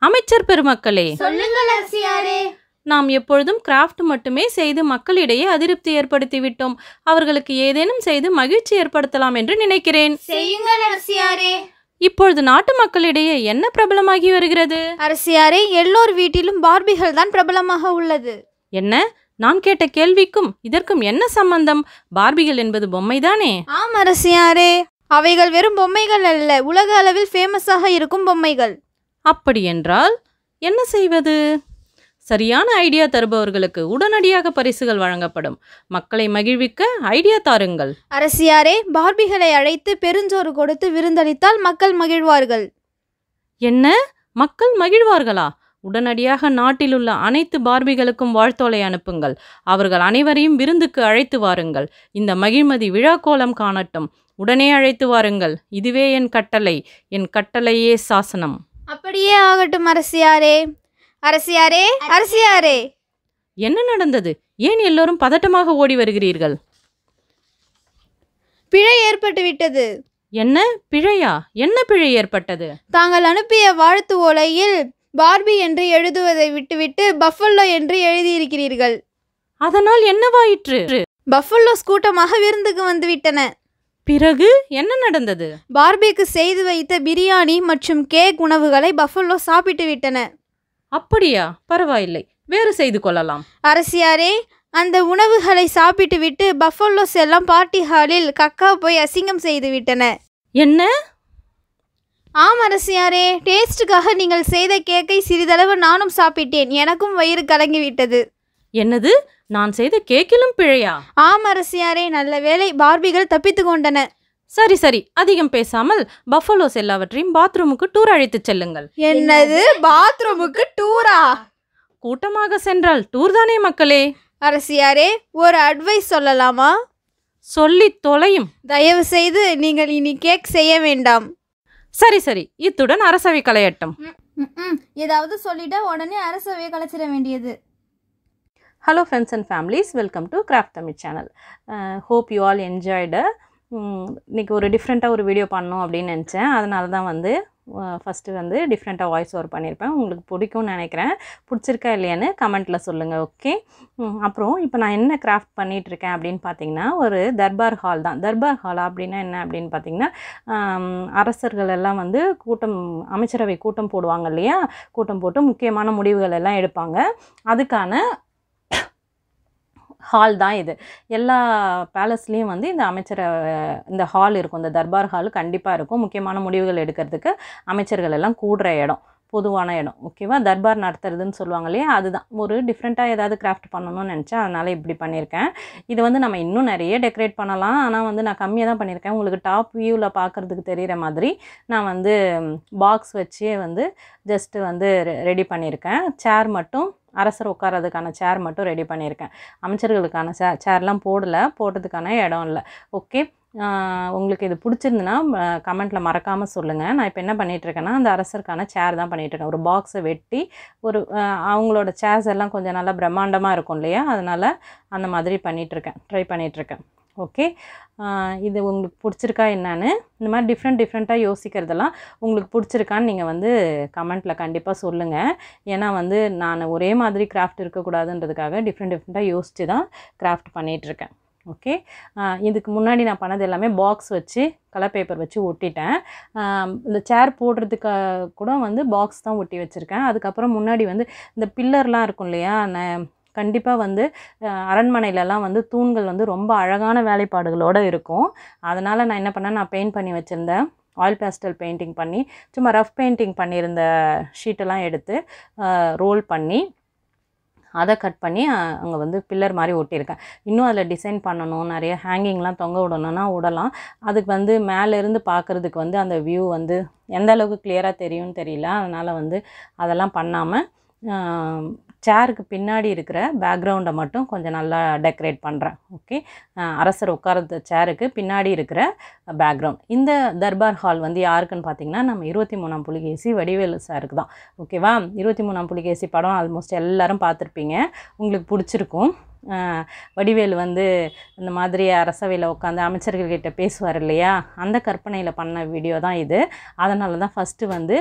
அமைச்சர் பெருமக்களே, சொல்லுங்கள் அரசியாரே. நாம் எப்பொழுதும் கிராஃப்ட் மட்டுமே செய்து மக்களிடையே அதிருப்தி ஏற்படுத்திவிட்டோம். அவர்களுக்கு ஏதேனும் செய்து மகிழ்ச்சி ஏற்படுத்தலாம் என்று நினைக்கிறேன். செய்யுங்கள் அரசியாரே. இப்பொழுது நாட்டு மக்களிடையே என்ன பிரபலமாகி வருகிறது? அரசியாரே, எல்லோர் வீட்டிலும் பார்பிகள் தான் பிரபலமாக உள்ளது. என்ன? நான் கேட்ட கேள்விக்கும் இதற்கும் என்ன சம்பந்தம்? பார்பிகள் என்பது பொம்மைதானே? ஆம் அரசியாரே, அவைகள் வெறும் பொம்மைகள் அல்ல, உலக அளவில் ஃபேமஸாக இருக்கும் பொம்மைகள். அப்படி என்றால் என்ன செய்வது? சரியான ஐடியா தருபவர்களுக்கு உடனடியாக பரிசுகள் வழங்கப்படும். மக்களை மகிழ்விக்க ஐடியா தாருங்கள். அரசியாரே, பார்பிகளை அழைத்து பெருஞ்சோறு கொடுத்து விருந்தளித்தால் மக்கள் மகிழ்வார்கள். என்ன? மக்கள் மகிழ்வார்களா? உடனடியாக நாட்டிலுள்ள அனைத்து பார்பிகளுக்கும் வாழ்த்தோலை அனுப்புங்கள். அவர்கள் அனைவரையும் விருந்துக்கு அழைத்து வாருங்கள். இந்த மகிழ்மதி விழாக்கோலம் காணட்டும். உடனே அழைத்து வாருங்கள். இதுவே என் கட்டளை. என் கட்டளையே சாசனம். அப்படியே ஆகட்டும் அரசியாரே. அரசியாரே, அரசியாரே. என்ன நடந்தது? ஏன் எல்லோரும் பதட்டமாக ஓடி வருகிறீர்கள்? பிழை ஏற்பட்டு விட்டது. என்ன பிழையா? என்ன பிழை ஏற்பட்டது? தாங்கள் அனுப்பிய வாழ்த்து ஓலையில் பார்பி என்று எழுதுவதை விட்டுவிட்டு பஃபல்லோ என்று எழுதியிருக்கிறீர்கள். அதனால் என்னவாயிற்று? பஃபல்லோஸ் கூட்டமாக விருந்துக்கு வந்துவிட்டன. பிறகு என்ன நடந்தது? பார்பிக்கு செய்து வைத்த பிரியாணி மற்றும் கேக் உணவுகளை பஃபல்லோ சாப்பிட்டு விட்டன. அப்படியா? பரவாயில்லை, வேறு செய்து கொள்ளலாம். அரசியாரே, அந்த உணவுகளை சாப்பிட்டு விட்டு பஃபல்லோஸ் எல்லாம் பார்ட்டி ஹாலில் கக்கா போய் அசிங்கம் செய்து விட்டன. என்ன? ஆம் அரசியாரே, டேஸ்டுக்காக நீங்கள் செய்த கேக்கை சிறிதளவு நானும் சாப்பிட்டேன். எனக்கும் வயிறு கலங்கிவிட்டது. என்னது? நான் செய்த கேக்கிலும் பிழையா? ஆம் அரசியாரே, நல்ல வேளை பார்பிகள் தப்பித்து கொண்டன. சரி சரி, அதிகம் பேசாமல் பஃபலோஸ் எல்லாவற்றையும் பாத்ரூமுக்கு டூர் அழைத்துச் செல்லுங்கள். என்னது? பாத்ரூமுக்கு டூரா? கூட்டமாக சென்றால் டூர் தானே மக்களே. அரசியாரே, ஒரு அட்வைஸ் சொல்லலாமா? சொல்லி தொலையும். தயவு செய்து நீங்கள் இனி கேக் செய்ய வேண்டாம். சரி சரி, இத்துடன் அரசவை கலையட்டும். ஏதாவது சொல்லிட்டா உடனே அரசவையை கலைச்சிட வேண்டியது. Hello friends and families, welcome to craft Tamil channel. Hope you all enjoyed. இன்றைக்கி ஒரு டிஃப்ரெண்ட்டாக ஒரு வீடியோ பண்ணணும் அப்படின்னு நினச்சேன். அதனால தான் வந்து ஃபஸ்ட்டு வந்து டிஃப்ரெண்ட்டாக வாய்ஸ் ஓவர் பண்ணியிருப்பேன். உங்களுக்கு பிடிக்கும்னு நினைக்கிறேன். பிடிச்சிருக்கா இல்லையான்னு கமெண்ட்டில் சொல்லுங்கள். ஓகே. அப்புறம் இப்போ நான் என்ன கிராஃப்ட் பண்ணிகிட்ருக்கேன் அப்படின்னு பார்த்தீங்கன்னா, ஒரு தர்பார் ஹால் தான். தர்பார் ஹால் அப்படின்னா என்ன அப்படின்னு பார்த்தீங்கன்னா, அரசர்கள் எல்லாம் வந்து அமைச்சரவை கூட்டம் போடுவாங்க இல்லையா? கூட்டம் போட்டு முக்கியமான முடிவுகள் எல்லாம் எடுப்பாங்க. அதுக்கான ஹால் தான் இது. எல்லா பேலஸ்லேயும் வந்து இந்த ஹால் இருக்கும். இந்த தர்பார் ஹால் கண்டிப்பாக இருக்கும். முக்கியமான முடிவுகள் எடுக்கிறதுக்கு அமைச்சர்கள் எல்லாம் கூடுற இடம், பொதுவான இடம். ஓகேவா? தர்பார் நடத்துறதுன்னு சொல்லுவாங்க இல்லையா? அதுதான். ஒரு டிஃப்ரெண்ட்டாக ஏதாவது கிராஃப்ட் பண்ணணும்னு நினச்சேன். அதனால் இப்படி பண்ணியிருக்கேன். இது வந்து நம்ம இன்னும் நிறைய டெக்கரேட் பண்ணலாம். ஆனால் வந்து நான் கம்மியாக தான் பண்ணியிருக்கேன். உங்களுக்கு டாப் வியூவில் பார்க்குறதுக்கு தெரிகிற மாதிரி நான் வந்து பாக்ஸ் வச்சே வந்து ஜஸ்ட்டு வந்து ரெடி பண்ணியிருக்கேன். சேர் மட்டும், அரசர் உட்காரதுக்கான சேர் மட்டும் ரெடி பண்ணியிருக்கேன். அமைச்சர்களுக்கான சேர்லாம் போட்டதுக்கான இடம் இல்லை. ஓகே. உங்களுக்கு இது பிடிச்சிருந்துன்னா கமெண்ட்டில் மறக்காமல் சொல்லுங்கள். நான் இப்போ என்ன பண்ணிகிட்ருக்கேன்னா, அந்த அரசருக்கான சேர் தான் பண்ணிகிட்ருக்கேன். ஒரு பாக்ஸை வெட்டி ஒரு அவங்களோட சேர்ஸ் எல்லாம் கொஞ்சம் நல்லா பிரம்மாண்டமாக இருக்கும் இல்லையா? அதனால் அந்த மாதிரி ட்ரை பண்ணிகிட்ருக்கேன். ஓகே. இது உங்களுக்கு பிடிச்சிருக்கா என்னன்னு, இந்த மாதிரி டிஃப்ரெண்ட்டாக யோசிக்கிறதெல்லாம் உங்களுக்கு பிடிச்சிருக்கான்னு நீங்கள் வந்து கமெண்ட்டில் கண்டிப்பாக சொல்லுங்கள். ஏன்னா வந்து நான் ஒரே மாதிரி கிராஃப்ட் இருக்கக்கூடாதுன்றதுக்காக டிஃப்ரெண்ட்டாக யோசித்து தான் கிராஃப்ட் பண்ணிகிட்ருக்கேன். ஓகே. இதுக்கு முன்னாடி நான் பண்ணது எல்லாமே பாக்ஸ் வச்சு கலர் பேப்பர் வச்சு ஒட்டிட்டேன். இந்த சேர் போடுறதுக்கு கூட வந்து பாக்ஸ் தான் ஒட்டி வச்சுருக்கேன். அதுக்கப்புறம் முன்னாடி வந்து இந்த பில்லர்லாம் இருக்கும் இல்லையா? கண்டிப்பாக வந்து அரண்மனையிலலாம் வந்து தூண்கள் வந்து ரொம்ப அழகான வேலைப்பாடுகளோடு இருக்கும். அதனால் நான் என்ன பண்ணேன், நான் பெயிண்ட் பண்ணி வச்சுருந்தேன். ஆயில் பேஸ்டல் பெயிண்டிங் பண்ணி, சும்மா ரஃப் பெயிண்டிங் பண்ணியிருந்த ஷீட்டெல்லாம் எடுத்து ரோல் பண்ணி அதை கட் பண்ணி அங்கே வந்து பில்லர் மாதிரி ஒட்டியிருக்கேன். இன்னும் அதில் டிசைன் பண்ணணும், நிறைய ஹேங்கிங்லாம் தொங்க விடணுன்னா விடலாம். அதுக்கு வந்து மேலேருந்து பார்க்குறதுக்கு வந்து அந்த வியூ வந்து எந்த அளவுக்கு கிளியராக தெரியும்னு தெரியல. அதனால் வந்து அதெல்லாம் பண்ணாமல் சேருக்கு பின்னாடி இருக்கிற பேக்ரவுண்டை மட்டும் கொஞ்சம் நல்லா டெக்கரேட் பண்ணுறேன். ஓகே. அரசர் உட்கார்ந்த சேருக்கு பின்னாடி இருக்கிற பேக்ரவுண்ட். இந்த தர்பார் ஹால் வந்து யாருக்குன்னு பார்த்தீங்கன்னா, நம்ம 23ஆம் புலிகேசி வடிவேலு சாருக்கு தான். ஓகேவா? 23ஆம் புலிகேசி படம் ஆல்மோஸ்ட் எல்லோரும் பார்த்துருப்பீங்க. உங்களுக்கு பிடிச்சிருக்கும். வடிவேலு வந்து இந்த மாதிரி அரசவையில் உட்காந்து அமைச்சர்கள்கிட்ட பேசுவார் இல்லையா, அந்த கற்பனையில் பண்ண வீடியோ தான் இது. அதனால தான் ஃபஸ்ட்டு வந்து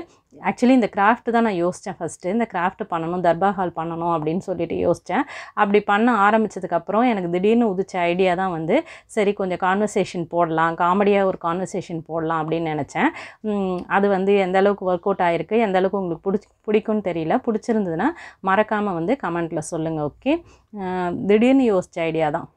ஆக்சுவலி இந்த கிராஃப்ட் தான் நான் யோசித்தேன். ஃபஸ்ட்டு இந்த கிராஃப்ட் பண்ணணும், தர்பார் ஹால் பண்ணணும் அப்படின்னு சொல்லிட்டு யோசித்தேன். அப்படி பண்ண ஆரம்பித்ததுக்கப்புறம் எனக்கு திடீர்னு உதிச்ச ஐடியா தான் வந்து சரி கொஞ்சம் கான்வர்சேஷன் போடலாம், காமெடியாக ஒரு கான்வர்சேஷன் போடலாம் அப்படின்னு நினச்சேன். அது வந்து எந்த அளவுக்கு ஒர்க் அவுட் ஆகிருக்கு, எந்த அளவுக்கு உங்களுக்கு பிடிக்கும்னு தெரியல. பிடிச்சிருந்ததுன்னா மறக்காமல் வந்து கமெண்ட்டில் சொல்லுங்கள். ஓகே, திடீர்னு யோசித்த ஐடியா தான்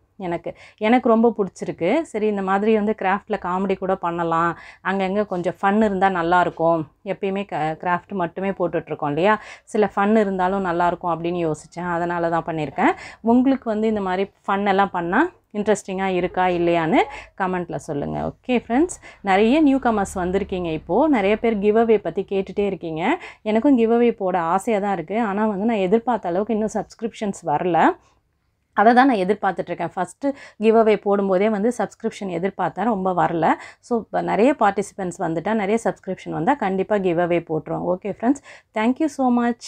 எனக்கு ரொம்ப பிடிச்சிருக்கு. சரி இந்த மாதிரி வந்து கிராஃப்டில் காமெடி கூட பண்ணலாம், அங்கங்கே கொஞ்சம் ஃபன் இருந்தால் நல்லாயிருக்கும். எப்பயுமே கிராஃப்ட் மட்டுமே போட்டுட்ருக்கோம் இல்லையா, சில ஃபன் இருந்தாலும் நல்லாயிருக்கும் அப்படின்னு யோசித்தேன். அதனால தான் பண்ணியிருக்கேன். உங்களுக்கு வந்து இந்த மாதிரி ஃபன்னெல்லாம் பண்ணால் இன்ட்ரெஸ்டிங்காக இருக்கா இல்லையான்னு கமெண்ட்டில் சொல்லுங்கள். ஓகே ஃப்ரெண்ட்ஸ், நிறைய நியூ கமர்ஸ் வந்திருக்கீங்க. இப்போது நிறைய பேர் கிவ் அவே பற்றி கேட்டுகிட்டே இருக்கீங்க. எனக்கும் கிவ் அவே போட ஆசையாக தான் இருக்குது. ஆனால் வந்து நான் எதிர்பார்த்த அளவுக்கு இன்னும் சப்ஸ்கிரிப்ஷன்ஸ் வரல. அதை தான் நான் எதிர்பார்த்துட்ருக்கேன். ஃபஸ்ட்டு கிவ் அவே போடும்போதே வந்து சப்ஸ்கிரிப்ஷன் எதிர்பார்த்தேன், ரொம்ப வரல. ஸோ இப்போ நிறைய பார்ட்டிசிபெண்ட்ஸ் வந்துட்டால், நிறைய சப்ஸ்கிரிப்ஷன் வந்தால் கண்டிப்பாக கிவ் அவே போட்டுருவோம். Okay friends, thank you so much.